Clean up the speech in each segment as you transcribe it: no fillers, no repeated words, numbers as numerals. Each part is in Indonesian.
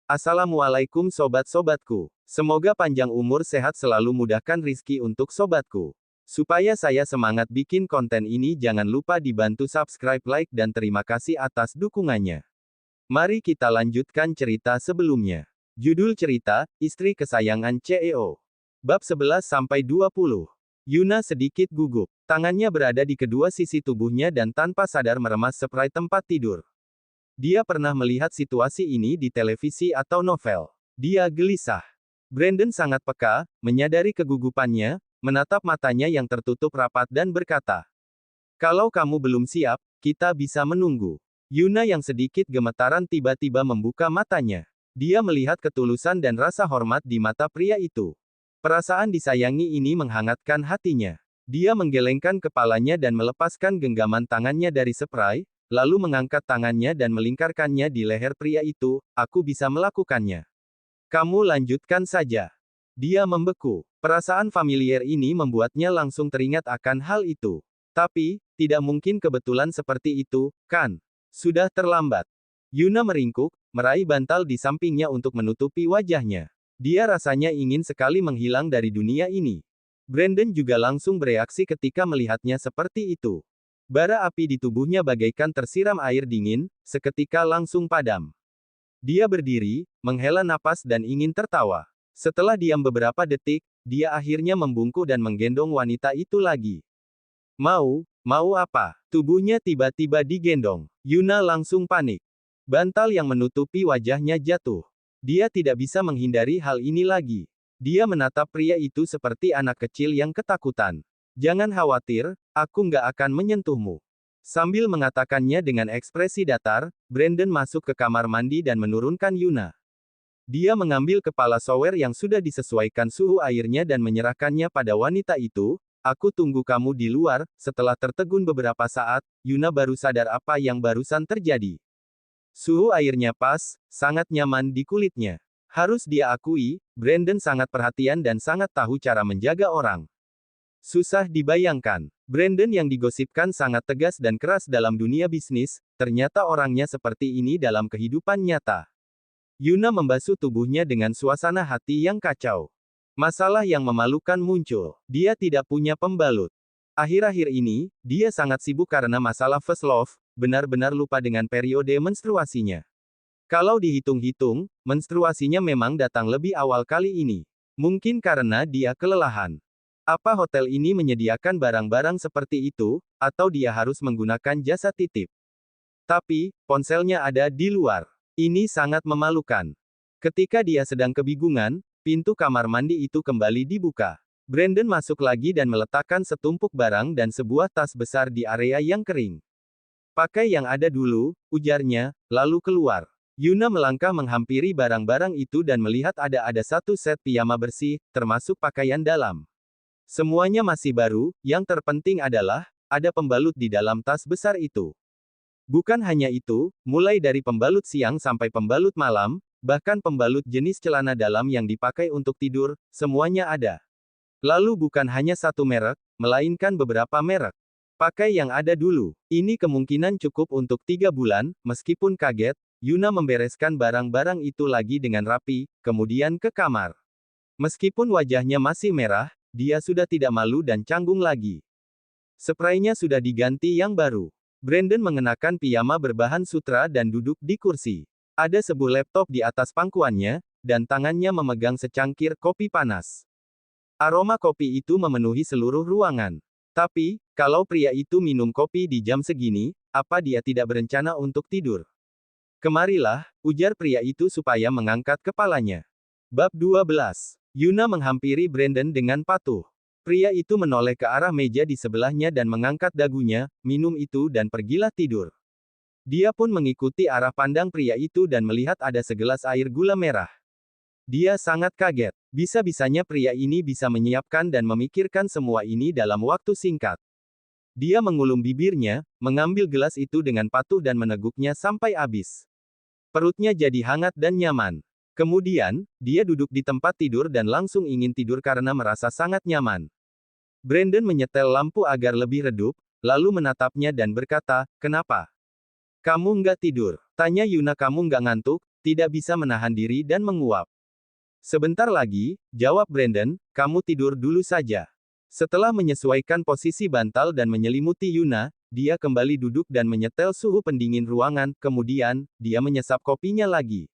Assalamualaikum sobat-sobatku. Semoga panjang umur sehat selalu mudahkan rizki untuk sobatku. Supaya saya semangat bikin konten ini jangan lupa dibantu subscribe, like, dan terima kasih atas dukungannya. Mari kita lanjutkan cerita sebelumnya. Judul cerita, Istri Kesayangan CEO. Bab 11-20. Yuna sedikit gugup. Tangannya berada di kedua sisi tubuhnya dan tanpa sadar meremas spray tempat tidur. Dia pernah melihat situasi ini di televisi atau novel. Dia gelisah. Brandon sangat peka, menyadari kegugupannya, menatap matanya yang tertutup rapat dan berkata, "Kalau kamu belum siap, kita bisa menunggu." Yuna yang sedikit gemetaran tiba-tiba membuka matanya. Dia melihat ketulusan dan rasa hormat di mata pria itu. Perasaan disayangi ini menghangatkan hatinya. Dia menggelengkan kepalanya dan melepaskan genggaman tangannya dari spray, lalu mengangkat tangannya dan melingkarkannya di leher pria itu. "Aku bisa melakukannya. Kamu lanjutkan saja." Dia membeku. Perasaan familiar ini membuatnya langsung teringat akan hal itu. Tapi, tidak mungkin kebetulan seperti itu, kan? Sudah terlambat. Yuna meringkuk, meraih bantal di sampingnya untuk menutupi wajahnya. Dia rasanya ingin sekali menghilang dari dunia ini. Brandon juga langsung bereaksi ketika melihatnya seperti itu. Bara api di tubuhnya bagaikan tersiram air dingin, seketika langsung padam. Dia berdiri, menghela napas dan ingin tertawa. Setelah diam beberapa detik, dia akhirnya membungkuk dan menggendong wanita itu lagi. Mau apa? Tubuhnya tiba-tiba digendong. Yuna langsung panik. Bantal yang menutupi wajahnya jatuh. Dia tidak bisa menghindari hal ini lagi. Dia menatap pria itu seperti anak kecil yang ketakutan. "Jangan khawatir, aku nggak akan menyentuhmu." Sambil mengatakannya dengan ekspresi datar, Brandon masuk ke kamar mandi dan menurunkan Yuna. Dia mengambil kepala shower yang sudah disesuaikan suhu airnya dan menyerahkannya pada wanita itu. "Aku tunggu kamu di luar." Setelah tertegun beberapa saat, Yuna baru sadar apa yang barusan terjadi. Suhu airnya pas, sangat nyaman di kulitnya. Harus dia akui, Brandon sangat perhatian dan sangat tahu cara menjaga orang. Susah dibayangkan. Brandon yang digosipkan sangat tegas dan keras dalam dunia bisnis, ternyata orangnya seperti ini dalam kehidupan nyata. Yuna membasuh tubuhnya dengan suasana hati yang kacau. Masalah yang memalukan muncul. Dia tidak punya pembalut. Akhir-akhir ini, dia sangat sibuk karena masalah first love, benar-benar lupa dengan periode menstruasinya. Kalau dihitung-hitung, menstruasinya memang datang lebih awal kali ini. Mungkin karena dia kelelahan. Apa hotel ini menyediakan barang-barang seperti itu, atau dia harus menggunakan jasa titip? Tapi, ponselnya ada di luar. Ini sangat memalukan. Ketika dia sedang kebingungan, pintu kamar mandi itu kembali dibuka. Brandon masuk lagi dan meletakkan setumpuk barang dan sebuah tas besar di area yang kering. "Pakai yang ada dulu," ujarnya, lalu keluar. Yuna melangkah menghampiri barang-barang itu dan melihat ada satu set piyama bersih, termasuk pakaian dalam. Semuanya masih baru, yang terpenting adalah, ada pembalut di dalam tas besar itu. Bukan hanya itu, mulai dari pembalut siang sampai pembalut malam, bahkan pembalut jenis celana dalam yang dipakai untuk tidur, semuanya ada. Lalu bukan hanya satu merek, melainkan beberapa merek. "Pakai yang ada dulu. Ini kemungkinan cukup untuk 3 bulan, meskipun kaget, Yuna membereskan barang-barang itu lagi dengan rapi, kemudian ke kamar. Meskipun wajahnya masih merah, dia sudah tidak malu dan canggung lagi. Spraynya sudah diganti yang baru. Brandon mengenakan piyama berbahan sutra dan duduk di kursi. Ada sebuah laptop di atas pangkuannya, dan tangannya memegang secangkir kopi panas. Aroma kopi itu memenuhi seluruh ruangan. Tapi, kalau pria itu minum kopi di jam segini, apa dia tidak berencana untuk tidur? "Kemarilah," ujar pria itu supaya mengangkat kepalanya. Bab 12. Yuna menghampiri Brandon dengan patuh. Pria itu menoleh ke arah meja di sebelahnya dan mengangkat dagunya, "Minum itu dan pergilah tidur." Dia pun mengikuti arah pandang pria itu dan melihat ada segelas air gula merah. Dia sangat kaget. Bisa-bisanya pria ini bisa menyiapkan dan memikirkan semua ini dalam waktu singkat. Dia mengulum bibirnya, mengambil gelas itu dengan patuh dan meneguknya sampai habis. Perutnya jadi hangat dan nyaman. Kemudian, dia duduk di tempat tidur dan langsung ingin tidur karena merasa sangat nyaman. Brandon menyetel lampu agar lebih redup, lalu menatapnya dan berkata, "Kenapa? Kamu nggak tidur?" Tanya Yuna. "Kamu nggak ngantuk?" tidak bisa menahan diri dan menguap. Sebentar lagi, jawab Brandon, kamu tidur dulu saja. Setelah menyesuaikan posisi bantal dan menyelimuti Yuna, dia kembali duduk dan menyetel suhu pendingin ruangan, kemudian, dia menyesap kopinya lagi.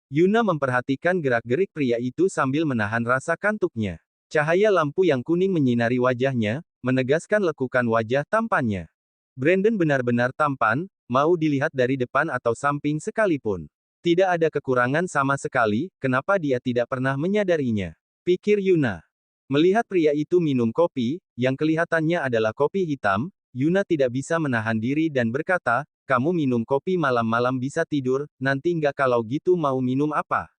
Yuna memperhatikan gerak-gerik pria itu sambil menahan rasa kantuknya. Cahaya lampu yang kuning menyinari wajahnya, menegaskan lekukan wajah tampannya. Brandon benar-benar tampan, mau dilihat dari depan atau samping sekalipun. Tidak ada kekurangan sama sekali, kenapa dia tidak pernah menyadarinya? Pikir Yuna. Melihat pria itu minum kopi, yang kelihatannya adalah kopi hitam, Yuna tidak bisa menahan diri dan berkata, kamu minum kopi malam-malam bisa tidur, nanti nggak kalau gitu mau minum apa?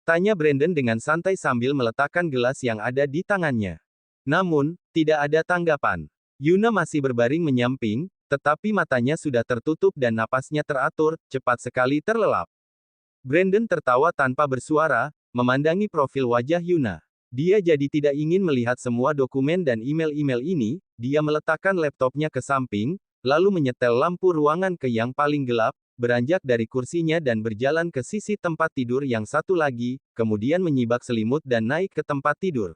Tanya Brandon dengan santai sambil meletakkan gelas yang ada di tangannya. Namun, tidak ada tanggapan. Yuna masih berbaring menyamping, tetapi matanya sudah tertutup dan napasnya teratur, cepat sekali terlelap. Brandon tertawa tanpa bersuara, memandangi profil wajah Yuna. Dia jadi tidak ingin melihat semua dokumen dan email-email ini, dia meletakkan laptopnya ke samping, lalu menyetel lampu ruangan ke yang paling gelap, beranjak dari kursinya dan berjalan ke sisi tempat tidur yang satu lagi, kemudian menyibak selimut dan naik ke tempat tidur.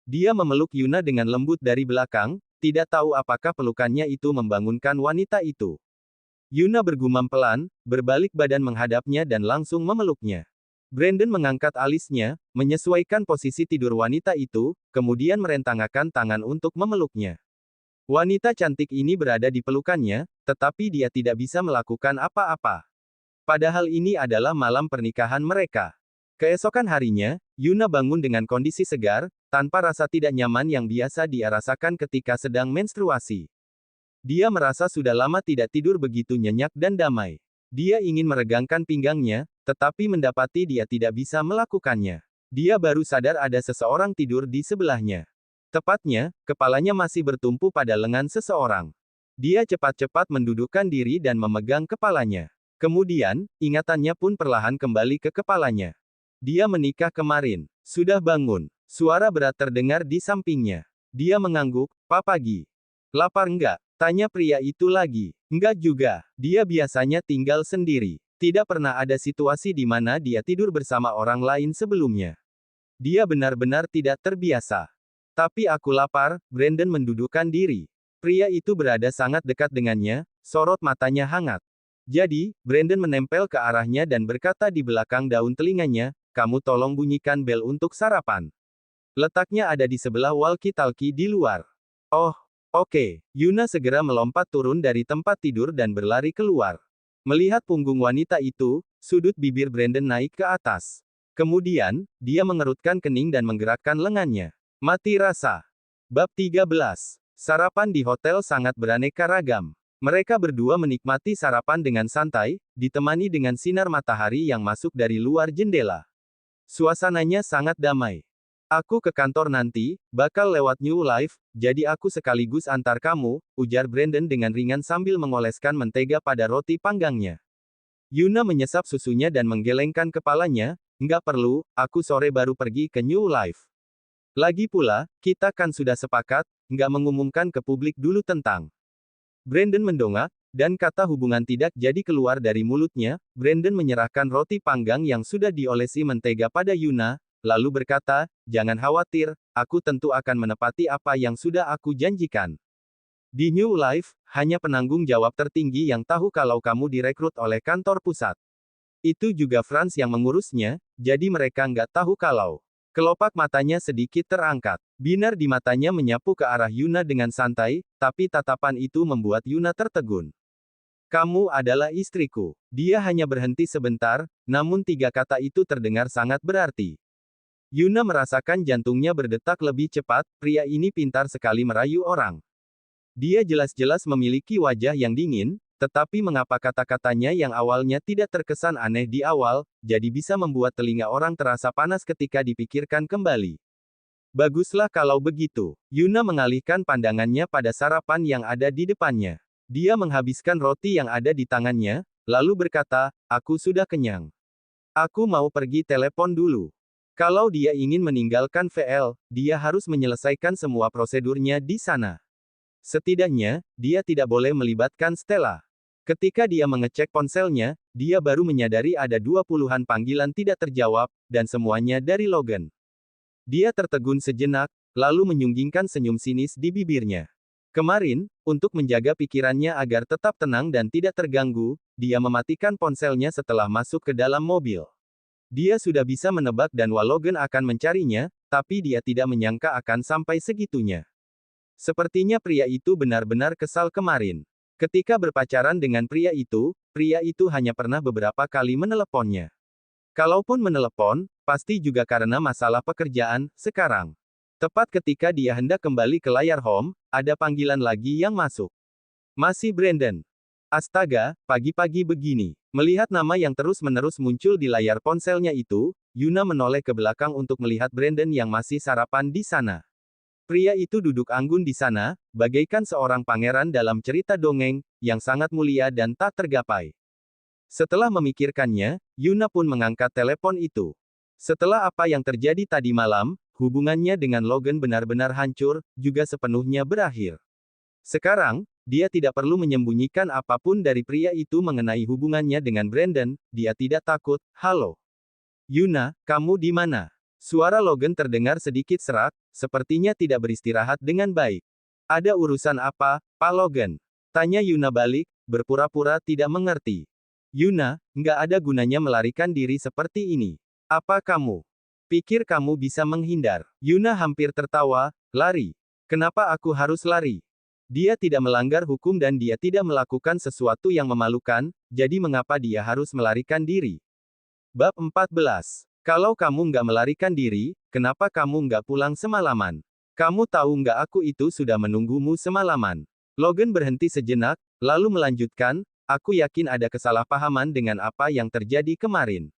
Dia memeluk Yuna dengan lembut dari belakang, tidak tahu apakah pelukannya itu membangunkan wanita itu. Yuna bergumam pelan, berbalik badan menghadapnya dan langsung memeluknya. Brandon mengangkat alisnya, menyesuaikan posisi tidur wanita itu, kemudian merentangkan tangan untuk memeluknya. Wanita cantik ini berada di pelukannya, tetapi dia tidak bisa melakukan apa-apa. Padahal ini adalah malam pernikahan mereka. Keesokan harinya, Yuna bangun dengan kondisi segar, tanpa rasa tidak nyaman yang biasa dia rasakan ketika sedang menstruasi. Dia merasa sudah lama tidak tidur begitu nyenyak dan damai. Dia ingin meregangkan pinggangnya, tetapi mendapati dia tidak bisa melakukannya. Dia baru sadar ada seseorang tidur di sebelahnya. Tepatnya, kepalanya masih bertumpu pada lengan seseorang. Dia cepat-cepat mendudukkan diri dan memegang kepalanya. Kemudian, ingatannya pun perlahan kembali ke kepalanya. Dia menikah kemarin. Sudah bangun. Suara berat terdengar di sampingnya. Dia mengangguk, "Papagi. Lapar enggak?" Tanya pria itu lagi. Enggak juga. Dia biasanya tinggal sendiri. Tidak pernah ada situasi di mana dia tidur bersama orang lain sebelumnya. Dia benar-benar tidak terbiasa. Tapi aku lapar, Brandon mendudukkan diri. Pria itu berada sangat dekat dengannya, sorot matanya hangat. Jadi, Brandon menempel ke arahnya dan berkata di belakang daun telinganya, kamu tolong bunyikan bel untuk sarapan. Letaknya ada di sebelah walkie-talkie di luar. Oh. Oke, Yuna segera melompat turun dari tempat tidur dan berlari keluar. Melihat punggung wanita itu, sudut bibir Brandon naik ke atas. Kemudian, dia mengerutkan kening dan menggerakkan lengannya. Mati rasa. Bab 13. Sarapan di hotel sangat beraneka ragam. Mereka berdua menikmati sarapan dengan santai, ditemani dengan sinar matahari yang masuk dari luar jendela. Suasananya sangat damai. Aku ke kantor nanti, bakal lewat New Life, jadi aku sekaligus antar kamu, ujar Brandon dengan ringan sambil mengoleskan mentega pada roti panggangnya. Yuna menyesap susunya dan menggelengkan kepalanya, nggak perlu, aku sore baru pergi ke New Life. Lagi pula, kita kan sudah sepakat, nggak mengumumkan ke publik dulu tentang. Brandon mendongak, dan kata hubungan tidak jadi keluar dari mulutnya. Brandon menyerahkan roti panggang yang sudah diolesi mentega pada Yuna, lalu berkata, jangan khawatir, aku tentu akan menepati apa yang sudah aku janjikan. Di New Life, hanya penanggung jawab tertinggi yang tahu kalau kamu direkrut oleh kantor pusat. Itu juga Franz yang mengurusnya, jadi mereka nggak tahu kalau. Kelopak matanya sedikit terangkat. Binar di matanya menyapu ke arah Yuna dengan santai, tapi tatapan itu membuat Yuna tertegun. Kamu adalah istriku. Dia hanya berhenti sebentar, namun tiga kata itu terdengar sangat berarti. Yuna merasakan jantungnya berdetak lebih cepat, pria ini pintar sekali merayu orang. Dia jelas-jelas memiliki wajah yang dingin, tetapi mengapa kata-katanya yang awalnya tidak terkesan aneh di awal, jadi bisa membuat telinga orang terasa panas ketika dipikirkan kembali. Baguslah kalau begitu. Yuna mengalihkan pandangannya pada sarapan yang ada di depannya. Dia menghabiskan roti yang ada di tangannya, lalu berkata, aku sudah kenyang. Aku mau pergi telepon dulu. Kalau dia ingin meninggalkan VL, dia harus menyelesaikan semua prosedurnya di sana. Setidaknya, dia tidak boleh melibatkan Stella. Ketika dia mengecek ponselnya, dia baru menyadari ada 20-an panggilan tidak terjawab, dan semuanya dari Logan. Dia tertegun sejenak, lalu menyunggingkan senyum sinis di bibirnya. Kemarin, untuk menjaga pikirannya agar tetap tenang dan tidak terganggu, dia mematikan ponselnya setelah masuk ke dalam mobil. Dia sudah bisa menebak dan Logan akan mencarinya, tapi dia tidak menyangka akan sampai segitunya. Sepertinya pria itu benar-benar kesal kemarin. Ketika berpacaran dengan pria itu hanya pernah beberapa kali meneleponnya. Kalaupun menelepon, pasti juga karena masalah pekerjaan. Sekarang, tepat ketika dia hendak kembali ke layar home, ada panggilan lagi yang masuk. Masih Brandon. Astaga, pagi-pagi begini. Melihat nama yang terus-menerus muncul di layar ponselnya itu, Yuna menoleh ke belakang untuk melihat Brandon yang masih sarapan di sana. Pria itu duduk anggun di sana, bagaikan seorang pangeran dalam cerita dongeng, yang sangat mulia dan tak tergapai. Setelah memikirkannya, Yuna pun mengangkat telepon itu. Setelah apa yang terjadi tadi malam, hubungannya dengan Logan benar-benar hancur, juga sepenuhnya berakhir. Sekarang, dia tidak perlu menyembunyikan apapun dari pria itu mengenai hubungannya dengan Brandon, dia tidak takut. Halo. Yuna, kamu di mana? Suara Logan terdengar sedikit serak, sepertinya tidak beristirahat dengan baik. Ada urusan apa, Pak Logan? Tanya Yuna balik, berpura-pura tidak mengerti. Yuna, nggak ada gunanya melarikan diri seperti ini. Apa kamu pikir kamu bisa menghindar? Yuna hampir tertawa, lari. Kenapa aku harus lari? Dia tidak melanggar hukum dan dia tidak melakukan sesuatu yang memalukan, jadi mengapa dia harus melarikan diri? Bab 14. Kalau kamu nggak melarikan diri, kenapa kamu nggak pulang semalaman? Kamu tahu nggak aku itu sudah menunggumu semalaman? Logan berhenti sejenak, lalu melanjutkan, aku yakin ada kesalahpahaman dengan apa yang terjadi kemarin.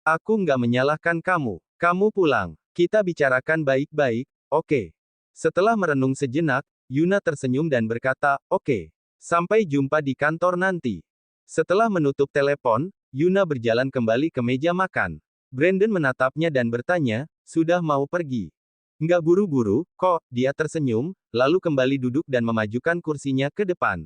Aku nggak menyalahkan kamu. Kamu pulang. Kita bicarakan baik-baik, oke? Setelah merenung sejenak, Yuna tersenyum dan berkata, oke. Sampai jumpa di kantor nanti. Setelah menutup telepon, Yuna berjalan kembali ke meja makan. Brandon menatapnya dan bertanya, sudah mau pergi? Nggak buru-buru, kok, dia tersenyum, lalu kembali duduk dan memajukan kursinya ke depan.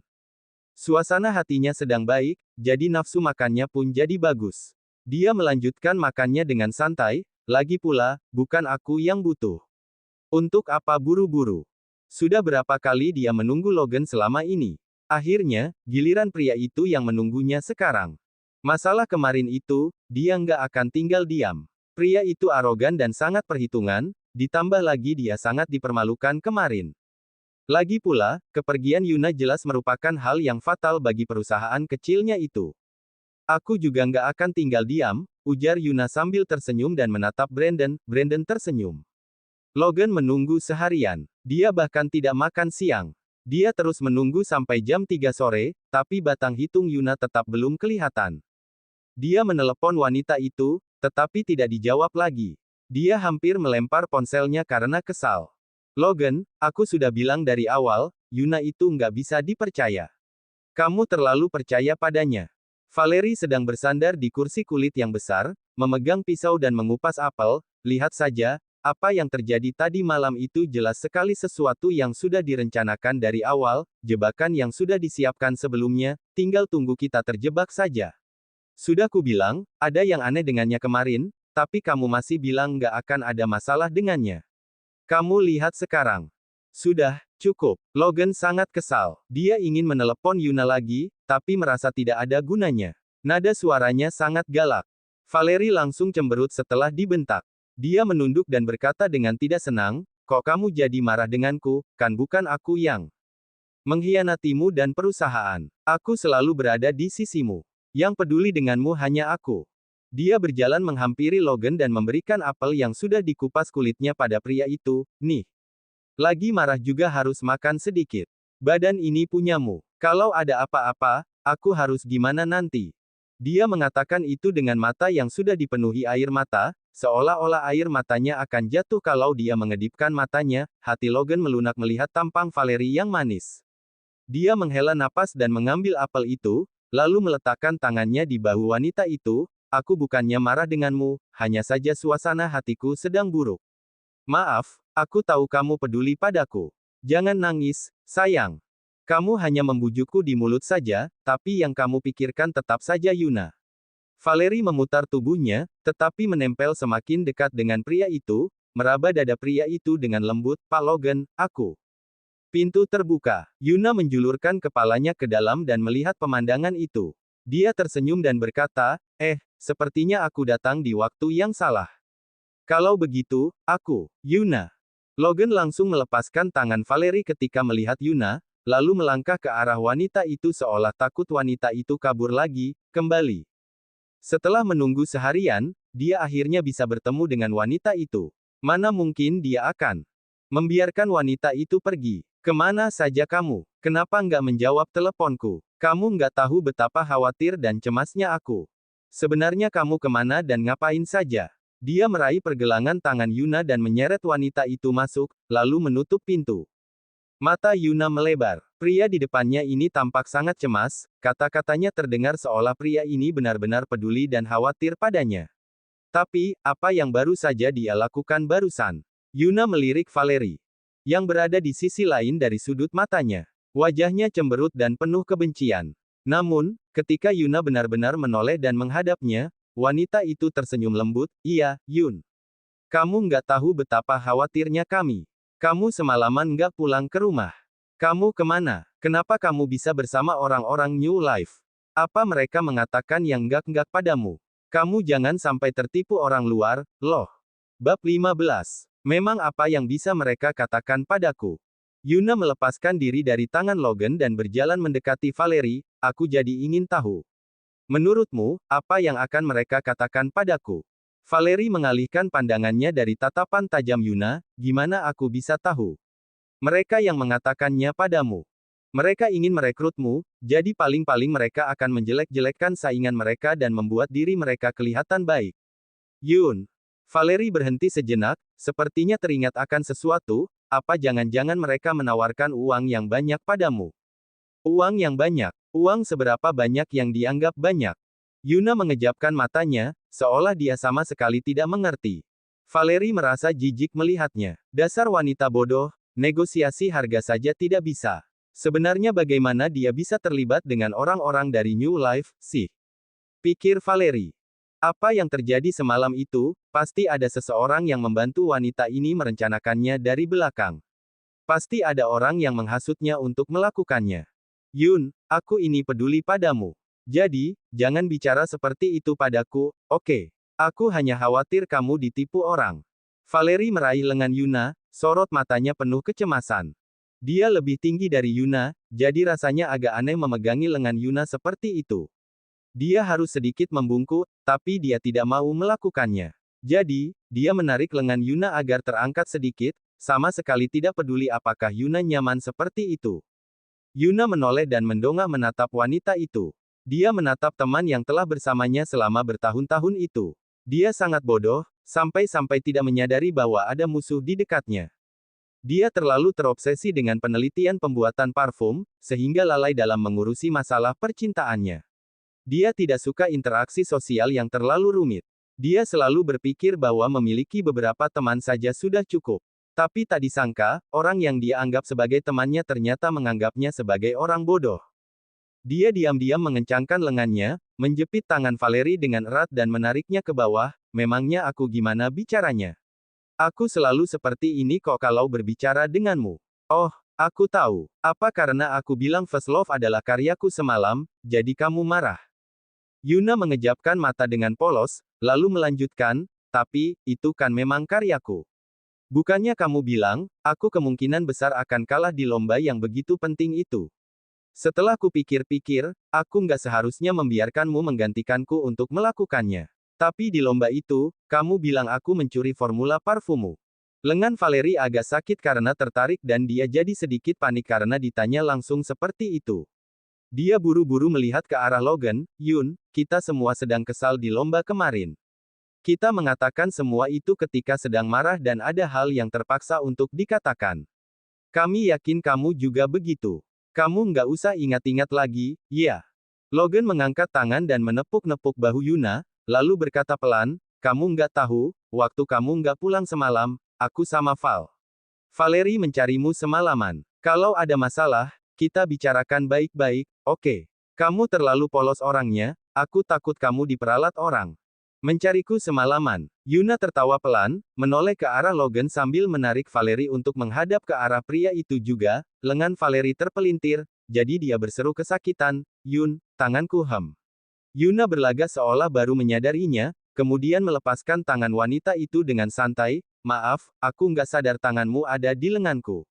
Suasana hatinya sedang baik, jadi nafsu makannya pun jadi bagus. Dia melanjutkan makannya dengan santai, lagi pula, bukan aku yang butuh. Untuk apa buru-buru? Sudah berapa kali dia menunggu Logan selama ini? Akhirnya, giliran pria itu yang menunggunya sekarang. Masalah kemarin itu, dia nggak akan tinggal diam. Pria itu arogan dan sangat perhitungan, ditambah lagi dia sangat dipermalukan kemarin. Lagi pula, kepergian Yuna jelas merupakan hal yang fatal bagi perusahaan kecilnya itu. Aku juga nggak akan tinggal diam, ujar Yuna sambil tersenyum dan menatap Brandon. Brandon tersenyum. Logan menunggu seharian. Dia bahkan tidak makan siang. Dia terus menunggu sampai jam 3 sore, tapi batang hitung Yuna tetap belum kelihatan. Dia menelepon wanita itu, tetapi tidak dijawab lagi. Dia hampir melempar ponselnya karena kesal. Logan, aku sudah bilang dari awal, Yuna itu nggak bisa dipercaya. Kamu terlalu percaya padanya. Valerie sedang bersandar di kursi kulit yang besar, memegang pisau dan mengupas apel. Lihat saja, apa yang terjadi tadi malam itu jelas sekali sesuatu yang sudah direncanakan dari awal, jebakan yang sudah disiapkan sebelumnya, tinggal tunggu kita terjebak saja. Sudah kubilang, ada yang aneh dengannya kemarin, tapi kamu masih bilang nggak akan ada masalah dengannya. Kamu lihat sekarang. Sudah, cukup. Logan sangat kesal. Dia ingin menelepon Yuna lagi, tapi merasa tidak ada gunanya. Nada suaranya sangat galak. Valerie langsung cemberut setelah dibentak. Dia menunduk dan berkata dengan tidak senang, kok kamu jadi marah denganku, kan bukan aku yang mengkhianatimu dan perusahaan. Aku selalu berada di sisimu. Yang peduli denganmu hanya aku. Dia berjalan menghampiri Logan dan memberikan apel yang sudah dikupas kulitnya pada pria itu. Nih. Lagi marah juga harus makan sedikit. Badan ini punyamu. Kalau ada apa-apa, aku harus gimana nanti? Dia mengatakan itu dengan mata yang sudah dipenuhi air mata, seolah-olah air matanya akan jatuh kalau dia mengedipkan matanya. Hati Logan melunak melihat tampang Valerie yang manis. Dia menghela napas dan mengambil apel itu, lalu meletakkan tangannya di bahu wanita itu. Aku bukannya marah denganmu, hanya saja suasana hatiku sedang buruk. Maaf, aku tahu kamu peduli padaku. Jangan nangis, sayang. Kamu hanya membujukku di mulut saja, tapi yang kamu pikirkan tetap saja Yuna. Valeri memutar tubuhnya, tetapi menempel semakin dekat dengan pria itu, meraba dada pria itu dengan lembut, Pak Logan, aku. Pintu terbuka. Yuna menjulurkan kepalanya ke dalam dan melihat pemandangan itu. Dia tersenyum dan berkata, sepertinya aku datang di waktu yang salah. Kalau begitu, aku, Yuna. Logan langsung melepaskan tangan Valeri ketika melihat Yuna, lalu melangkah ke arah wanita itu seolah takut wanita itu kabur lagi, kembali. Setelah menunggu seharian, dia akhirnya bisa bertemu dengan wanita itu. Mana mungkin dia akan membiarkan wanita itu pergi. Kemana saja kamu? Kenapa nggak menjawab teleponku? Kamu nggak tahu betapa khawatir dan cemasnya aku. Sebenarnya kamu kemana dan ngapain saja? Dia meraih pergelangan tangan Yuna dan menyeret wanita itu masuk, lalu menutup pintu. Mata Yuna melebar. Pria di depannya ini tampak sangat cemas, kata-katanya terdengar seolah pria ini benar-benar peduli dan khawatir padanya. Tapi, apa yang baru saja dia lakukan barusan? Yuna melirik Valeri, yang berada di sisi lain dari sudut matanya. Wajahnya cemberut dan penuh kebencian. Namun, ketika Yuna benar-benar menoleh dan menghadapnya, wanita itu tersenyum lembut, iya, Yun. Kamu nggak tahu betapa khawatirnya kami. Kamu semalaman nggak pulang ke rumah. Kamu kemana? Kenapa kamu bisa bersama orang-orang New Life? Apa mereka mengatakan yang nggak padamu? Kamu jangan sampai tertipu orang luar, loh. Bab 15. Memang apa yang bisa mereka katakan padaku? Yuna melepaskan diri dari tangan Logan dan berjalan mendekati Valeri, aku jadi ingin tahu. Menurutmu, apa yang akan mereka katakan padaku? Valeri mengalihkan pandangannya dari tatapan tajam Yuna, gimana aku bisa tahu? Mereka yang mengatakannya padamu. Mereka ingin merekrutmu, jadi paling-paling mereka akan menjelek-jelekkan saingan mereka dan membuat diri mereka kelihatan baik. Yun. Valeri berhenti sejenak, sepertinya teringat akan sesuatu, apa jangan-jangan mereka menawarkan uang yang banyak padamu? Uang yang banyak? Uang seberapa banyak yang dianggap banyak? Yuna mengejapkan matanya, seolah dia sama sekali tidak mengerti. Valeri merasa jijik melihatnya. Dasar wanita bodoh, negosiasi harga saja tidak bisa. Sebenarnya bagaimana dia bisa terlibat dengan orang-orang dari New Life, sih? Pikir Valeri. Apa yang terjadi semalam itu, pasti ada seseorang yang membantu wanita ini merencanakannya dari belakang. Pasti ada orang yang menghasutnya untuk melakukannya. Yun, aku ini peduli padamu. Jadi, jangan bicara seperti itu padaku, oke? Aku hanya khawatir kamu ditipu orang. Valeri meraih lengan Yuna, sorot matanya penuh kecemasan. Dia lebih tinggi dari Yuna, jadi rasanya agak aneh memegangi lengan Yuna seperti itu. Dia harus sedikit membungkuk, tapi dia tidak mau melakukannya. Jadi, dia menarik lengan Yuna agar terangkat sedikit, sama sekali tidak peduli apakah Yuna nyaman seperti itu. Yuna menoleh dan mendongak menatap wanita itu. Dia menatap teman yang telah bersamanya selama bertahun-tahun itu. Dia sangat bodoh, sampai-sampai tidak menyadari bahwa ada musuh di dekatnya. Dia terlalu terobsesi dengan penelitian pembuatan parfum, sehingga lalai dalam mengurusi masalah percintaannya. Dia tidak suka interaksi sosial yang terlalu rumit. Dia selalu berpikir bahwa memiliki beberapa teman saja sudah cukup. Tapi tak disangka, orang yang dia anggap sebagai temannya ternyata menganggapnya sebagai orang bodoh. Dia diam-diam mengencangkan lengannya, menjepit tangan Valeri dengan erat dan menariknya ke bawah, memangnya aku gimana bicaranya? Aku selalu seperti ini kok kalau berbicara denganmu. Oh, aku tahu. Apa karena aku bilang First Love adalah karyaku semalam, jadi kamu marah? Yuna mengejapkan mata dengan polos, lalu melanjutkan, tapi, itu kan memang karyaku. Bukannya kamu bilang, aku kemungkinan besar akan kalah di lomba yang begitu penting itu. Setelah kupikir-pikir, aku nggak seharusnya membiarkanmu menggantikanku untuk melakukannya. Tapi di lomba itu, kamu bilang aku mencuri formula parfummu. Lengan Valeri agak sakit karena tertarik dan dia jadi sedikit panik karena ditanya langsung seperti itu. Dia buru-buru melihat ke arah Logan, Yun, kita semua sedang kesal di lomba kemarin. Kita mengatakan semua itu ketika sedang marah dan ada hal yang terpaksa untuk dikatakan. Kami yakin kamu juga begitu. Kamu nggak usah ingat-ingat lagi, ya. Logan mengangkat tangan dan menepuk-nepuk bahu Yuna, lalu berkata pelan, kamu nggak tahu, waktu kamu nggak pulang semalam, aku sama Val. Valeri mencarimu semalaman. Kalau ada masalah, Kita bicarakan baik-baik, oke? Kamu terlalu polos orangnya, aku takut kamu diperalat orang. Mencariku semalaman. Yuna tertawa pelan, menoleh ke arah Logan sambil menarik Valerie untuk menghadap ke arah pria itu juga. Lengan Valerie terpelintir, jadi dia berseru kesakitan, "Yun, tanganku hem." Yuna berlagak seolah baru menyadarinya, kemudian melepaskan tangan wanita itu dengan santai, "Maaf, aku nggak sadar tanganmu ada di lenganku."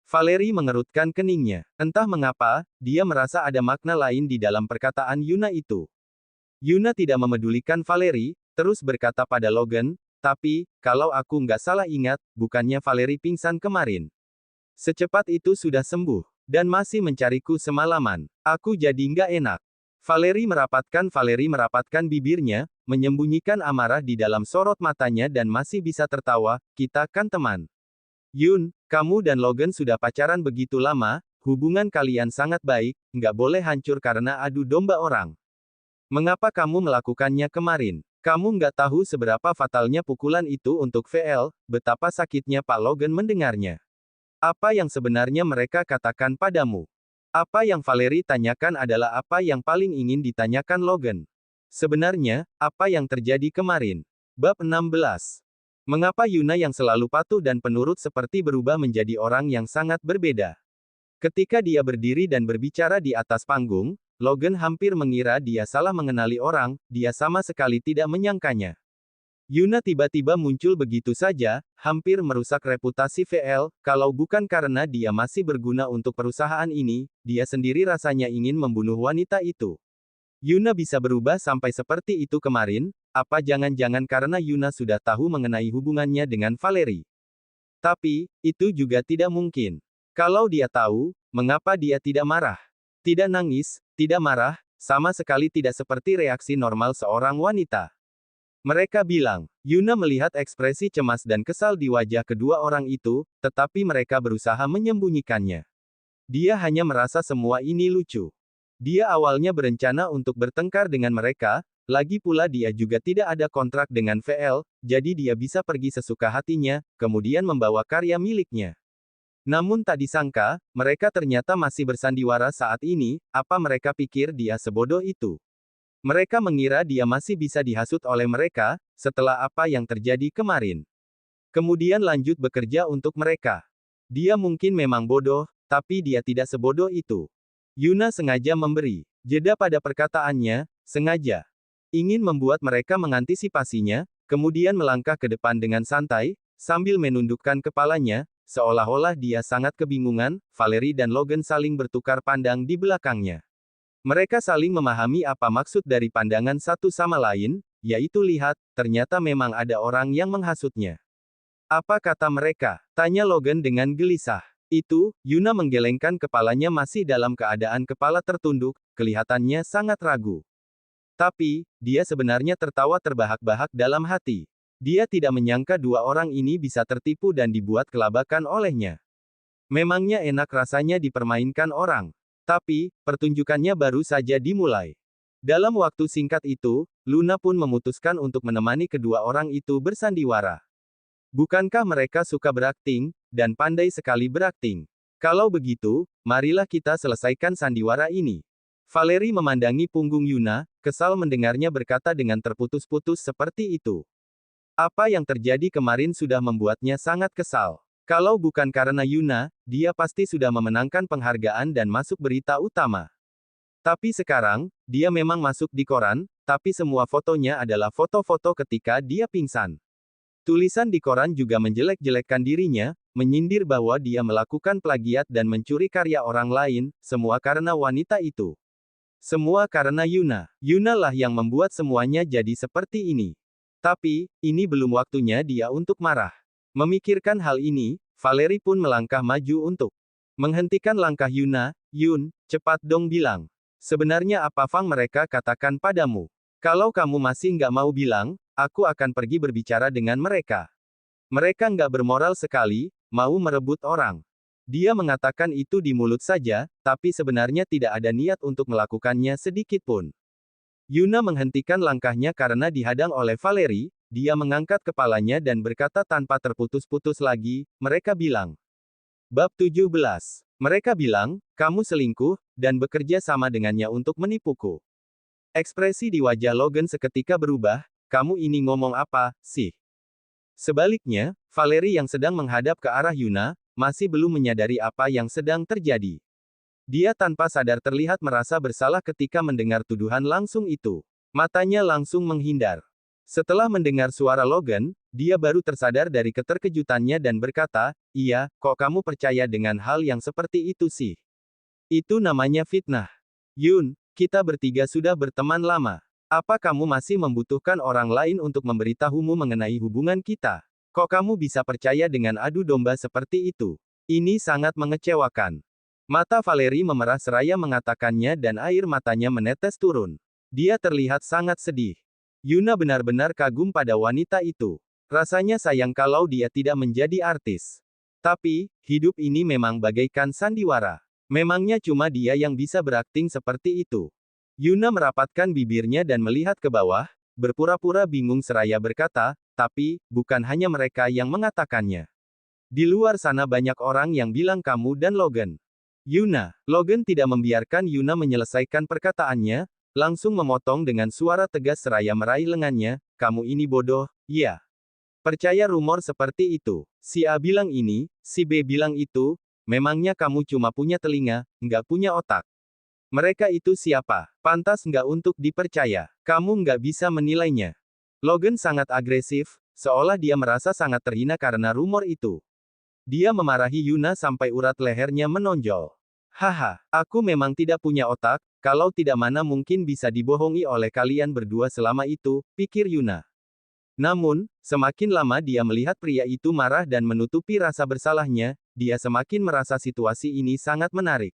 Valerie mengerutkan keningnya. Entah mengapa, dia merasa ada makna lain di dalam perkataan Yuna itu. Yuna tidak memedulikan Valerie, terus berkata pada Logan, "Tapi, kalau aku nggak salah ingat, bukannya Valerie pingsan kemarin. Secepat itu sudah sembuh, dan masih mencariku semalaman. Aku jadi nggak enak." Valerie merapatkan bibirnya, menyembunyikan amarah di dalam sorot matanya dan masih bisa tertawa, "Kita kan teman. Yun, kamu dan Logan sudah pacaran begitu lama, hubungan kalian sangat baik, nggak boleh hancur karena adu domba orang. Mengapa kamu melakukannya kemarin? Kamu nggak tahu seberapa fatalnya pukulan itu untuk VL, betapa sakitnya Pak Logan mendengarnya. Apa yang sebenarnya mereka katakan padamu?" Apa yang Valerie tanyakan adalah apa yang paling ingin ditanyakan Logan. Sebenarnya, apa yang terjadi kemarin? Bab 16. Mengapa Yuna yang selalu patuh dan penurut seperti berubah menjadi orang yang sangat berbeda? Ketika dia berdiri dan berbicara di atas panggung, Logan hampir mengira dia salah mengenali orang, dia sama sekali tidak menyangkanya. Yuna tiba-tiba muncul begitu saja, hampir merusak reputasi VL, kalau bukan karena dia masih berguna untuk perusahaan ini, dia sendiri rasanya ingin membunuh wanita itu. Yuna bisa berubah sampai seperti itu kemarin, apa jangan-jangan karena Yuna sudah tahu mengenai hubungannya dengan Valerie? Tapi, itu juga tidak mungkin. Kalau dia tahu, mengapa dia tidak marah? Tidak nangis, tidak marah, sama sekali tidak seperti reaksi normal seorang wanita. Mereka bilang, Yuna melihat ekspresi cemas dan kesal di wajah kedua orang itu, tetapi mereka berusaha menyembunyikannya. Dia hanya merasa semua ini lucu. Dia awalnya berencana untuk bertengkar dengan mereka, lagi pula dia juga tidak ada kontrak dengan VL, jadi dia bisa pergi sesuka hatinya, kemudian membawa karya miliknya. Namun tak disangka, mereka ternyata masih bersandiwara saat ini, apa mereka pikir dia sebodoh itu? Mereka mengira dia masih bisa dihasut oleh mereka, setelah apa yang terjadi kemarin. Kemudian lanjut bekerja untuk mereka. Dia mungkin memang bodoh, tapi dia tidak sebodoh itu. Yuna sengaja memberi jeda pada perkataannya, sengaja. Ingin membuat mereka mengantisipasinya, kemudian melangkah ke depan dengan santai, sambil menundukkan kepalanya, seolah-olah dia sangat kebingungan. Valerie dan Logan saling bertukar pandang di belakangnya. Mereka saling memahami apa maksud dari pandangan satu sama lain, yaitu lihat, ternyata memang ada orang yang menghasutnya. "Apa kata mereka?" tanya Logan dengan gelisah. Itu, Yuna menggelengkan kepalanya masih dalam keadaan kepala tertunduk, kelihatannya sangat ragu. Tapi, dia sebenarnya tertawa terbahak-bahak dalam hati. Dia tidak menyangka dua orang ini bisa tertipu dan dibuat kelabakan olehnya. Memangnya enak rasanya dipermainkan orang. Tapi, pertunjukannya baru saja dimulai. Dalam waktu singkat itu, Luna pun memutuskan untuk menemani kedua orang itu bersandiwara. Bukankah mereka suka berakting, dan pandai sekali berakting? Kalau begitu, marilah kita selesaikan sandiwara ini. Valerie memandangi punggung Yuna, kesal mendengarnya berkata dengan terputus-putus seperti itu. Apa yang terjadi kemarin sudah membuatnya sangat kesal. Kalau bukan karena Yuna, dia pasti sudah memenangkan penghargaan dan masuk berita utama. Tapi sekarang, dia memang masuk di koran, tapi semua fotonya adalah foto-foto ketika dia pingsan. Tulisan di koran juga menjelek-jelekkan dirinya, menyindir bahwa dia melakukan plagiat dan mencuri karya orang lain, semua karena wanita itu. Semua karena Yuna. Yuna lah yang membuat semuanya jadi seperti ini. Tapi, ini belum waktunya dia untuk marah. Memikirkan hal ini, Valerie pun melangkah maju untuk menghentikan langkah Yuna. "Yun, cepat dong bilang. Sebenarnya apa Fang mereka katakan padamu? Kalau kamu masih nggak mau bilang, aku akan pergi berbicara dengan mereka. Mereka nggak bermoral sekali, mau merebut orang." Dia mengatakan itu di mulut saja, tapi sebenarnya tidak ada niat untuk melakukannya sedikit pun. Yuna menghentikan langkahnya karena dihadang oleh Valerie, dia mengangkat kepalanya dan berkata tanpa terputus-putus lagi, "Mereka bilang." Bab 17. Mereka bilang, kamu selingkuh, dan bekerja sama dengannya untuk menipuku. Ekspresi di wajah Logan seketika berubah, kamu ini ngomong apa, sih? Sebaliknya, Valerie yang sedang menghadap ke arah Yuna, masih belum menyadari apa yang sedang terjadi. Dia tanpa sadar terlihat merasa bersalah ketika mendengar tuduhan langsung itu. Matanya langsung menghindar. Setelah mendengar suara Logan, dia baru tersadar dari keterkejutannya dan berkata, iya, kok kamu percaya dengan hal yang seperti itu sih? Itu namanya fitnah. Yun, kita bertiga sudah berteman lama. Apa kamu masih membutuhkan orang lain untuk memberitahumu mengenai hubungan kita? Kok kamu bisa percaya dengan adu domba seperti itu? Ini sangat mengecewakan. Mata Valerie memerah seraya mengatakannya dan air matanya menetes turun. Dia terlihat sangat sedih. Yuna benar-benar kagum pada wanita itu. Rasanya sayang kalau dia tidak menjadi artis. Tapi, hidup ini memang bagaikan sandiwara. Memangnya cuma dia yang bisa berakting seperti itu. Yuna merapatkan bibirnya dan melihat ke bawah, berpura-pura bingung seraya berkata, tapi, bukan hanya mereka yang mengatakannya. Di luar sana banyak orang yang bilang kamu dan Logan. Logan tidak membiarkan Yuna menyelesaikan perkataannya, langsung memotong dengan suara tegas seraya meraih lengannya, kamu ini bodoh, ya. Percaya rumor seperti itu. Si A bilang ini, si B bilang itu, memangnya kamu cuma punya telinga, nggak punya otak. Mereka itu siapa? Pantas nggak untuk dipercaya. Kamu nggak bisa menilainya. Logan sangat agresif, seolah dia merasa sangat terhina karena rumor itu. Dia memarahi Yuna sampai urat lehernya menonjol. Haha, aku memang tidak punya otak, kalau tidak mana mungkin bisa dibohongi oleh kalian berdua selama itu, pikir Yuna. Namun, semakin lama dia melihat pria itu marah dan menutupi rasa bersalahnya, dia semakin merasa situasi ini sangat menarik.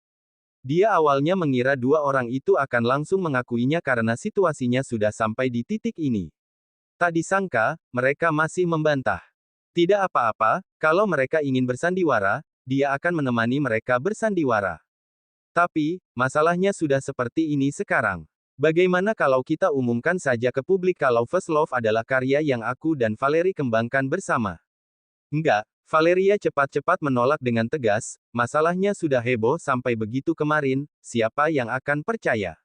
Dia awalnya mengira dua orang itu akan langsung mengakuinya karena situasinya sudah sampai di titik ini. Tak disangka, mereka masih membantah. Tidak apa-apa, kalau mereka ingin bersandiwara, dia akan menemani mereka bersandiwara. Tapi, masalahnya sudah seperti ini sekarang. Bagaimana kalau kita umumkan saja ke publik kalau First Love adalah karya yang aku dan Valerie kembangkan bersama? Enggak, Valeria cepat-cepat menolak dengan tegas, masalahnya sudah heboh sampai begitu kemarin, siapa yang akan percaya?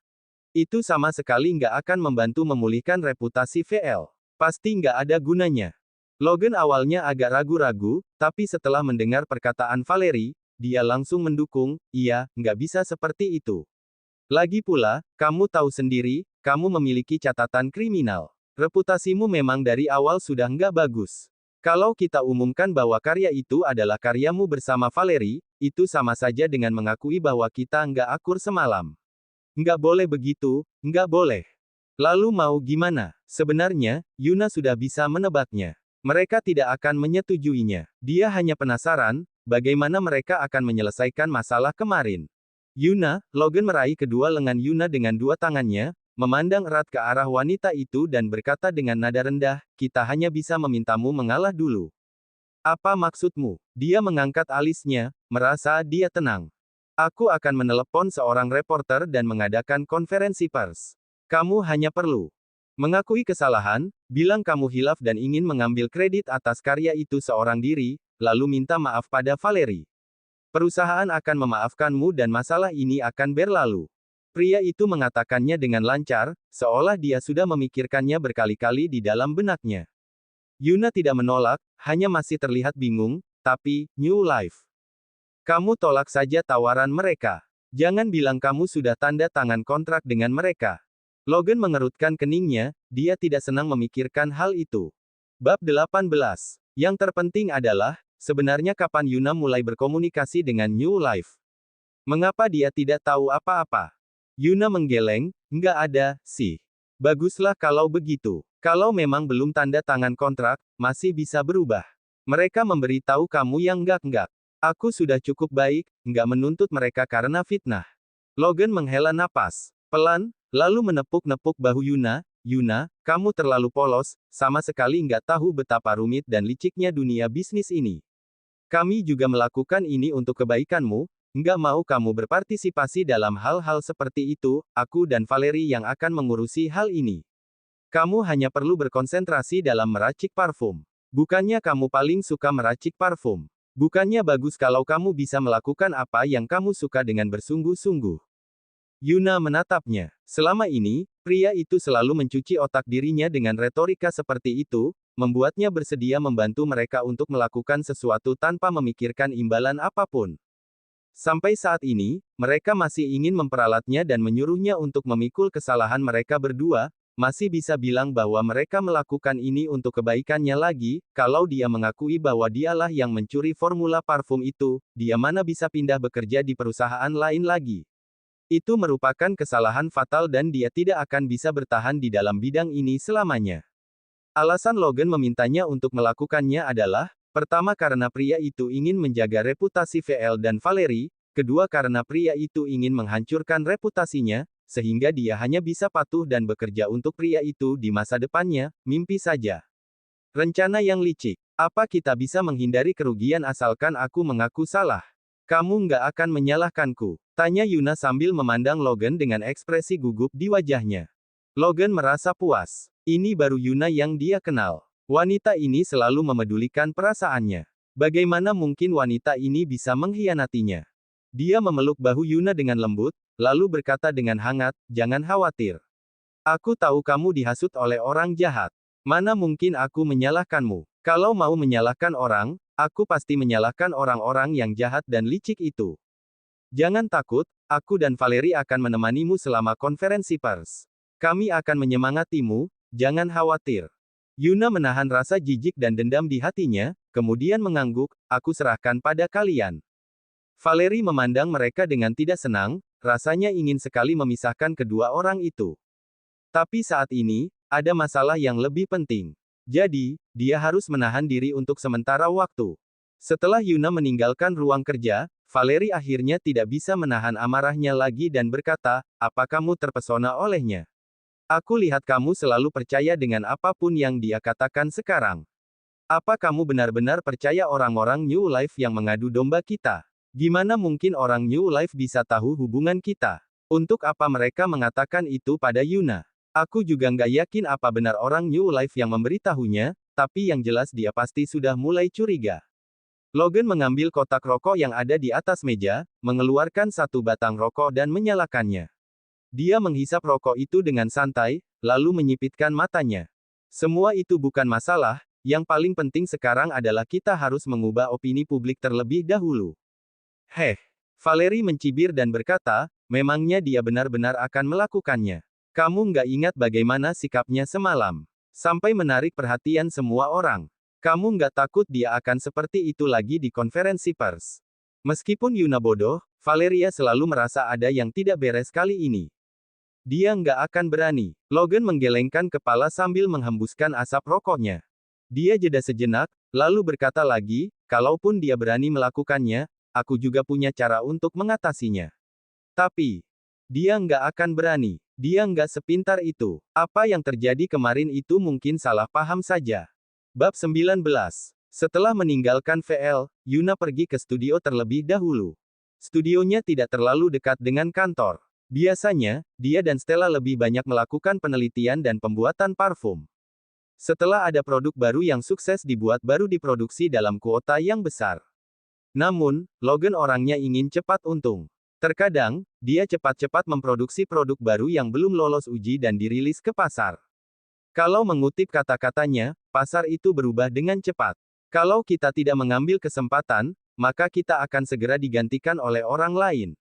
Itu sama sekali nggak akan membantu memulihkan reputasi VL. Pasti nggak ada gunanya. Logan awalnya agak ragu-ragu, tapi setelah mendengar perkataan Valerie, dia langsung mendukung, iya, nggak bisa seperti itu. Lagi pula, kamu tahu sendiri, kamu memiliki catatan kriminal. Reputasimu memang dari awal sudah nggak bagus. Kalau kita umumkan bahwa karya itu adalah karyamu bersama Valerie, itu sama saja dengan mengakui bahwa kita nggak akur semalam. Nggak boleh begitu, nggak boleh. Lalu mau gimana? Sebenarnya, Yuna sudah bisa menebaknya. Mereka tidak akan menyetujuinya. Dia hanya penasaran, bagaimana mereka akan menyelesaikan masalah kemarin. Logan meraih kedua lengan Yuna dengan dua tangannya, memandang erat ke arah wanita itu dan berkata dengan nada rendah, kita hanya bisa memintamu mengalah dulu. Apa maksudmu? Dia mengangkat alisnya, merasa dia tenang. Aku akan menelepon seorang reporter dan mengadakan konferensi pers. Kamu hanya perlu mengakui kesalahan, bilang kamu hilaf dan ingin mengambil kredit atas karya itu seorang diri, lalu minta maaf pada Valerie. Perusahaan akan memaafkanmu dan masalah ini akan berlalu. Pria itu mengatakannya dengan lancar, seolah dia sudah memikirkannya berkali-kali di dalam benaknya. Yuna tidak menolak, hanya masih terlihat bingung, tapi, New Life. Kamu tolak saja tawaran mereka. Jangan bilang kamu sudah tanda tangan kontrak dengan mereka. Logan mengerutkan keningnya, dia tidak senang memikirkan hal itu. Bab 18. Yang terpenting adalah, sebenarnya kapan Yuna mulai berkomunikasi dengan New Life? Mengapa dia tidak tahu apa-apa? Yuna menggeleng, nggak ada, sih. Baguslah kalau begitu. Kalau memang belum tanda tangan kontrak, masih bisa berubah. Mereka memberitahu kamu yang enggak-enggak. Aku sudah cukup baik, nggak menuntut mereka karena fitnah. Logan menghela napas pelan, lalu menepuk-nepuk bahu Yuna, kamu terlalu polos, sama sekali nggak tahu betapa rumit dan liciknya dunia bisnis ini. Kami juga melakukan ini untuk kebaikanmu, nggak mau kamu berpartisipasi dalam hal-hal seperti itu, aku dan Valerie yang akan mengurusi hal ini. Kamu hanya perlu berkonsentrasi dalam meracik parfum. Bukannya kamu paling suka meracik parfum? Bukannya bagus kalau kamu bisa melakukan apa yang kamu suka dengan bersungguh-sungguh. Yuna menatapnya. Selama ini, pria itu selalu mencuci otak dirinya dengan retorika seperti itu, membuatnya bersedia membantu mereka untuk melakukan sesuatu tanpa memikirkan imbalan apapun. Sampai saat ini, mereka masih ingin memperalatnya dan menyuruhnya untuk memikul kesalahan mereka berdua, masih bisa bilang bahwa mereka melakukan ini untuk kebaikannya lagi, kalau dia mengakui bahwa dialah yang mencuri formula parfum itu, dia mana bisa pindah bekerja di perusahaan lain lagi. Itu merupakan kesalahan fatal dan dia tidak akan bisa bertahan di dalam bidang ini selamanya. Alasan Logan memintanya untuk melakukannya adalah, pertama karena pria itu ingin menjaga reputasi VL dan Valerie, kedua karena pria itu ingin menghancurkan reputasinya, sehingga dia hanya bisa patuh dan bekerja untuk pria itu di masa depannya, mimpi saja. Rencana yang licik. Apa kita bisa menghindari kerugian asalkan aku mengaku salah? Kamu nggak akan menyalahkanku? Tanya Yuna sambil memandang Logan dengan ekspresi gugup di wajahnya. Logan merasa puas. Ini baru Yuna yang dia kenal. Wanita ini selalu memedulikan perasaannya. Bagaimana mungkin wanita ini bisa mengkhianatinya? Dia memeluk bahu Yuna dengan lembut, lalu berkata dengan hangat, "Jangan khawatir. Aku tahu kamu dihasut oleh orang jahat. Mana mungkin aku menyalahkanmu? Kalau mau menyalahkan orang, aku pasti menyalahkan orang-orang yang jahat dan licik itu. Jangan takut, aku dan Valerie akan menemanimu selama konferensi pers. Kami akan menyemangatimu, jangan khawatir." Yuna menahan rasa jijik dan dendam di hatinya, kemudian mengangguk, "Aku serahkan pada kalian." Valerie memandang mereka dengan tidak senang, rasanya ingin sekali memisahkan kedua orang itu. Tapi saat ini, ada masalah yang lebih penting. Jadi, dia harus menahan diri untuk sementara waktu. Setelah Yuna meninggalkan ruang kerja, Valerie akhirnya tidak bisa menahan amarahnya lagi dan berkata, "Apa kamu terpesona olehnya? Aku lihat kamu selalu percaya dengan apapun yang dia katakan sekarang. Apa kamu benar-benar percaya orang-orang New Life yang mengadu domba kita? Gimana mungkin orang New Life bisa tahu hubungan kita? Untuk apa mereka mengatakan itu pada Yuna? Aku juga nggak yakin apa benar orang New Life yang memberitahunya, tapi yang jelas dia pasti sudah mulai curiga." Logan mengambil kotak rokok yang ada di atas meja, mengeluarkan satu batang rokok dan menyalakannya. Dia menghisap rokok itu dengan santai, lalu menyipitkan matanya. Semua itu bukan masalah, yang paling penting sekarang adalah kita harus mengubah opini publik terlebih dahulu. Valerie mencibir dan berkata, memangnya dia benar-benar akan melakukannya. Kamu nggak ingat bagaimana sikapnya semalam? Sampai menarik perhatian semua orang. Kamu nggak takut dia akan seperti itu lagi di konferensi pers? Meskipun Yuna bodoh, Valeria selalu merasa ada yang tidak beres kali ini. Dia nggak akan berani. Logan menggelengkan kepala sambil menghembuskan asap rokoknya. Dia jeda sejenak, lalu berkata lagi, kalaupun dia berani melakukannya, aku juga punya cara untuk mengatasinya. Tapi, dia nggak akan berani. Dia nggak sepintar itu. Apa yang terjadi kemarin itu mungkin salah paham saja. Bab 19. Setelah meninggalkan VL, Yuna pergi ke studio terlebih dahulu. Studionya tidak terlalu dekat dengan kantor. Biasanya, dia dan Stella lebih banyak melakukan penelitian dan pembuatan parfum. Setelah ada produk baru yang sukses dibuat baru diproduksi dalam kuota yang besar. Namun, Logan orangnya ingin cepat untung. Terkadang, dia cepat-cepat memproduksi produk baru yang belum lolos uji dan dirilis ke pasar. Kalau mengutip kata-katanya, pasar itu berubah dengan cepat. Kalau kita tidak mengambil kesempatan, maka kita akan segera digantikan oleh orang lain.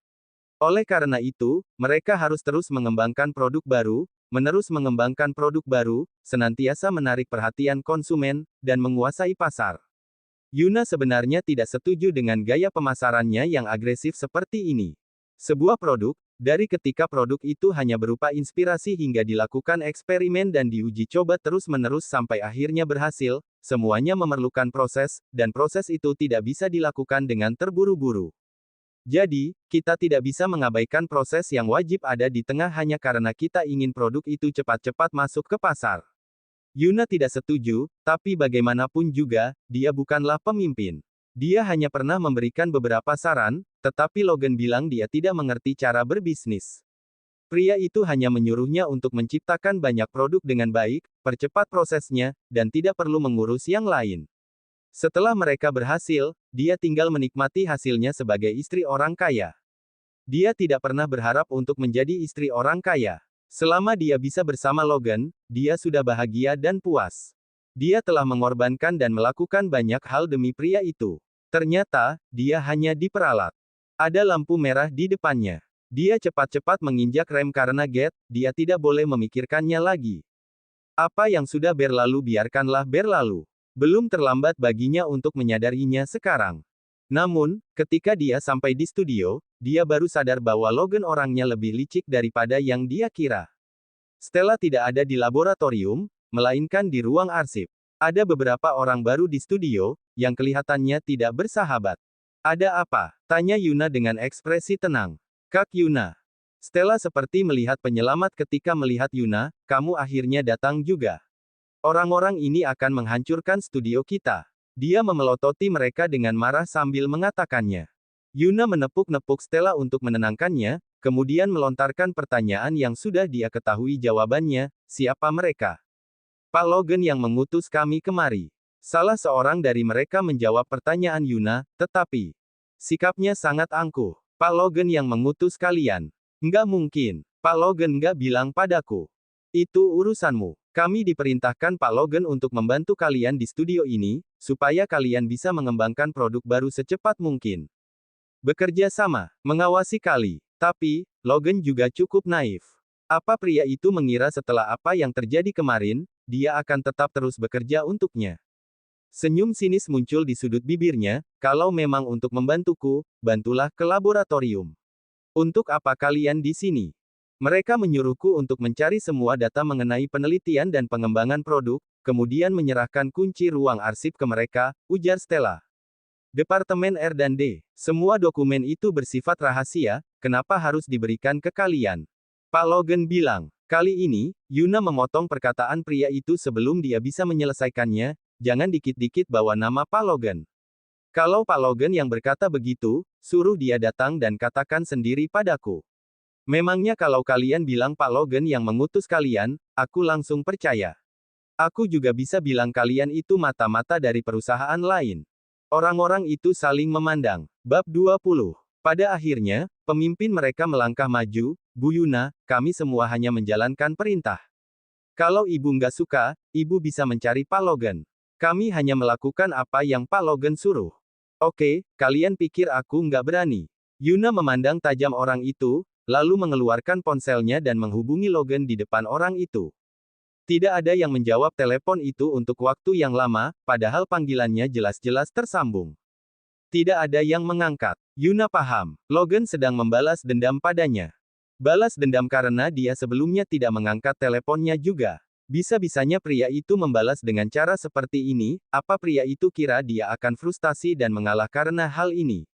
Oleh karena itu, mereka harus terus mengembangkan produk baru, menerus mengembangkan produk baru, senantiasa menarik perhatian konsumen, dan menguasai pasar. Yuna sebenarnya tidak setuju dengan gaya pemasarannya yang agresif seperti ini. Sebuah produk, dari ketika produk itu hanya berupa inspirasi hingga dilakukan eksperimen dan diuji coba terus-menerus sampai akhirnya berhasil, semuanya memerlukan proses, dan proses itu tidak bisa dilakukan dengan terburu-buru. Jadi, kita tidak bisa mengabaikan proses yang wajib ada di tengah hanya karena kita ingin produk itu cepat-cepat masuk ke pasar. Yuna tidak setuju, tapi bagaimanapun juga, dia bukanlah pemimpin. Dia hanya pernah memberikan beberapa saran, tetapi Logan bilang dia tidak mengerti cara berbisnis. Pria itu hanya menyuruhnya untuk menciptakan banyak produk dengan baik, percepat prosesnya, dan tidak perlu mengurus yang lain. Setelah mereka berhasil, dia tinggal menikmati hasilnya sebagai istri orang kaya. Dia tidak pernah berharap untuk menjadi istri orang kaya. Selama dia bisa bersama Logan, dia sudah bahagia dan puas. Dia telah mengorbankan dan melakukan banyak hal demi pria itu. Ternyata, dia hanya diperalat. Ada lampu merah di depannya. Dia cepat-cepat menginjak rem karena dia tidak boleh memikirkannya lagi. Apa yang sudah berlalu biarkanlah berlalu. Belum terlambat baginya untuk menyadarinya sekarang. Namun, ketika dia sampai di studio, dia baru sadar bahwa Logan orangnya lebih licik daripada yang dia kira. Stella tidak ada di laboratorium, melainkan di ruang arsip. Ada beberapa orang baru di studio, yang kelihatannya tidak bersahabat. Ada apa? Tanya Yuna dengan ekspresi tenang. Kak Yuna. Stella seperti melihat penyelamat ketika melihat Yuna, kamu akhirnya datang juga. Orang-orang ini akan menghancurkan studio kita. Dia memelototi mereka dengan marah sambil mengatakannya. Yuna menepuk-nepuk Stella untuk menenangkannya, kemudian melontarkan pertanyaan yang sudah dia ketahui jawabannya, siapa mereka? Pak Logan yang mengutus kami kemari. Salah seorang dari mereka menjawab pertanyaan Yuna, tetapi sikapnya sangat angkuh. Pak Logan yang mengutus kalian. Nggak mungkin. Pak Logan nggak bilang padaku. Itu urusanmu. Kami diperintahkan Pak Logan untuk membantu kalian di studio ini, supaya kalian bisa mengembangkan produk baru secepat mungkin. Bekerja sama, mengawasi kali. Tapi, Logan juga cukup naif. Apa pria itu mengira setelah apa yang terjadi kemarin, dia akan tetap terus bekerja untuknya? Senyum sinis muncul di sudut bibirnya, kalau memang untuk membantuku, bantulah ke laboratorium. Untuk apa kalian di sini? Mereka menyuruhku untuk mencari semua data mengenai penelitian dan pengembangan produk, kemudian menyerahkan kunci ruang arsip ke mereka, ujar Stella. Departemen R&D. Semua dokumen itu bersifat rahasia, kenapa harus diberikan ke kalian? Pak Logan bilang. Kali ini, Yuna memotong perkataan pria itu sebelum dia bisa menyelesaikannya, jangan dikit-dikit bawa nama Pak Logan. Kalau Pak Logan yang berkata begitu, suruh dia datang dan katakan sendiri padaku. Memangnya kalau kalian bilang Pak Logan yang mengutus kalian, aku langsung percaya. Aku juga bisa bilang kalian itu mata-mata dari perusahaan lain. Orang-orang itu saling memandang. Bab 20. Pada akhirnya, pemimpin mereka melangkah maju, Bu Yuna, kami semua hanya menjalankan perintah. Kalau ibu nggak suka, ibu bisa mencari Pak Logan. Kami hanya melakukan apa yang Pak Logan suruh. Oke, kalian pikir aku nggak berani? Yuna memandang tajam orang itu, lalu mengeluarkan ponselnya dan menghubungi Logan di depan orang itu. Tidak ada yang menjawab telepon itu untuk waktu yang lama, padahal panggilannya jelas-jelas tersambung. Tidak ada yang mengangkat. Yuna paham, Logan sedang membalas dendam padanya. Balas dendam karena dia sebelumnya tidak mengangkat teleponnya juga. Bisa-bisanya pria itu membalas dengan cara seperti ini, apa pria itu kira dia akan frustasi dan mengalah karena hal ini?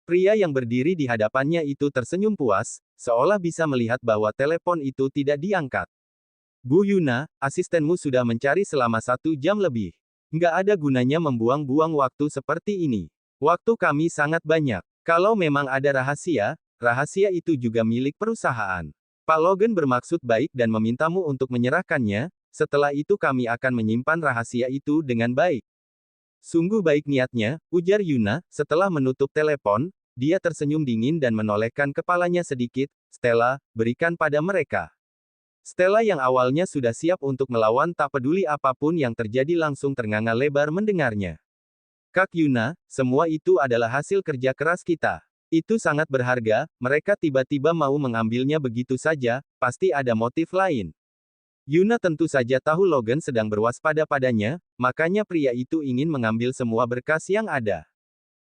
Pria yang berdiri di hadapannya itu tersenyum puas, seolah bisa melihat bahwa telepon itu tidak diangkat. Bu Yuna, asistenmu sudah mencari selama 1 jam lebih. Nggak ada gunanya membuang-buang waktu seperti ini. Waktu kami sangat banyak. Kalau memang ada rahasia, rahasia itu juga milik perusahaan. Pak Logan bermaksud baik dan memintamu untuk menyerahkannya, setelah itu kami akan menyimpan rahasia itu dengan baik. Sungguh baik niatnya, ujar Yuna, setelah menutup telepon, dia tersenyum dingin dan menolehkan kepalanya sedikit, Stella, berikan pada mereka. Stella yang awalnya sudah siap untuk melawan tak peduli apapun yang terjadi langsung ternganga lebar mendengarnya. Kak Yuna, semua itu adalah hasil kerja keras kita. Itu sangat berharga, mereka tiba-tiba mau mengambilnya begitu saja, pasti ada motif lain. Yuna tentu saja tahu Logan sedang berwaspada padanya, makanya pria itu ingin mengambil semua berkas yang ada.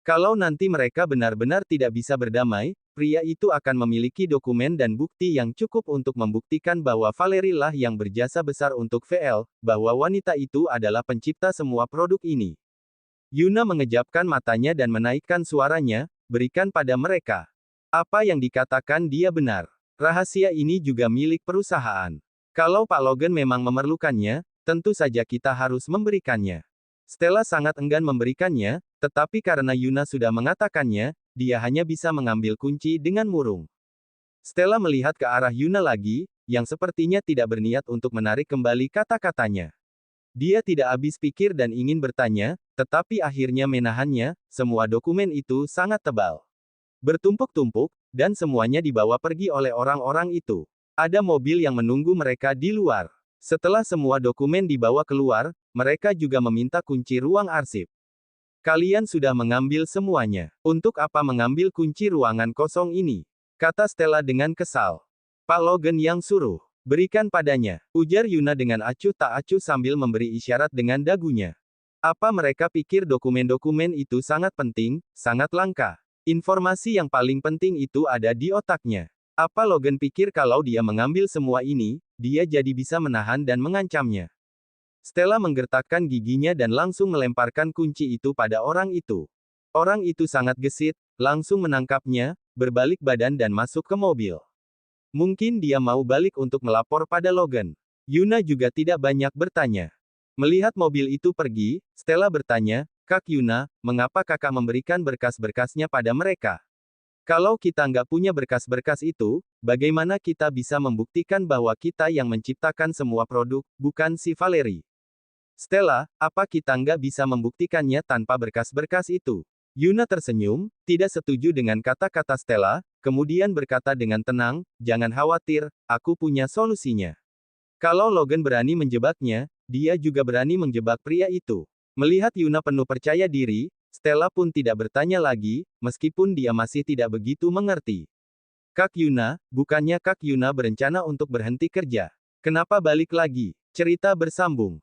Kalau nanti mereka benar-benar tidak bisa berdamai, pria itu akan memiliki dokumen dan bukti yang cukup untuk membuktikan bahwa Valerie lah yang berjasa besar untuk VL, bahwa wanita itu adalah pencipta semua produk ini. Yuna mengejapkan matanya dan menaikkan suaranya, berikan pada mereka. Apa yang dikatakan dia benar. Rahasia ini juga milik perusahaan. Kalau Pak Logan memang memerlukannya, tentu saja kita harus memberikannya. Stella sangat enggan memberikannya, tetapi karena Yuna sudah mengatakannya, dia hanya bisa mengambil kunci dengan murung. Stella melihat ke arah Yuna lagi, yang sepertinya tidak berniat untuk menarik kembali kata-katanya. Dia tidak habis pikir dan ingin bertanya, tetapi akhirnya menahannya. Semua dokumen itu sangat tebal, bertumpuk-tumpuk, dan semuanya dibawa pergi oleh orang-orang itu. Ada mobil yang menunggu mereka di luar. Setelah semua dokumen dibawa keluar, mereka juga meminta kunci ruang arsip. Kalian sudah mengambil semuanya. Untuk apa mengambil kunci ruangan kosong ini? Kata Stella dengan kesal. Pak Logan yang suruh. Berikan padanya, ujar Yuna dengan acuh tak acuh sambil memberi isyarat dengan dagunya. Apa mereka pikir dokumen-dokumen itu sangat penting, sangat langka? Informasi yang paling penting itu ada di otaknya. Apa Logan pikir kalau dia mengambil semua ini, dia jadi bisa menahan dan mengancamnya? Stella menggertakkan giginya dan langsung melemparkan kunci itu pada orang itu. Orang itu sangat gesit, langsung menangkapnya, berbalik badan dan masuk ke mobil. Mungkin dia mau balik untuk melapor pada Logan. Yuna juga tidak banyak bertanya. Melihat mobil itu pergi, Stella bertanya, Kak Yuna, mengapa kakak memberikan berkas-berkasnya pada mereka? Kalau kita nggak punya berkas-berkas itu, bagaimana kita bisa membuktikan bahwa kita yang menciptakan semua produk, bukan si Valerie? Stella, apa kita nggak bisa membuktikannya tanpa berkas-berkas itu? Yuna tersenyum, tidak setuju dengan kata-kata Stella, kemudian berkata dengan tenang, jangan khawatir, aku punya solusinya. Kalau Logan berani menjebaknya, dia juga berani menjebak pria itu. Melihat Yuna penuh percaya diri, Stella pun tidak bertanya lagi, meskipun dia masih tidak begitu mengerti. Kak Yuna, bukannya Kak Yuna berencana untuk berhenti kerja? Kenapa balik lagi? Cerita bersambung.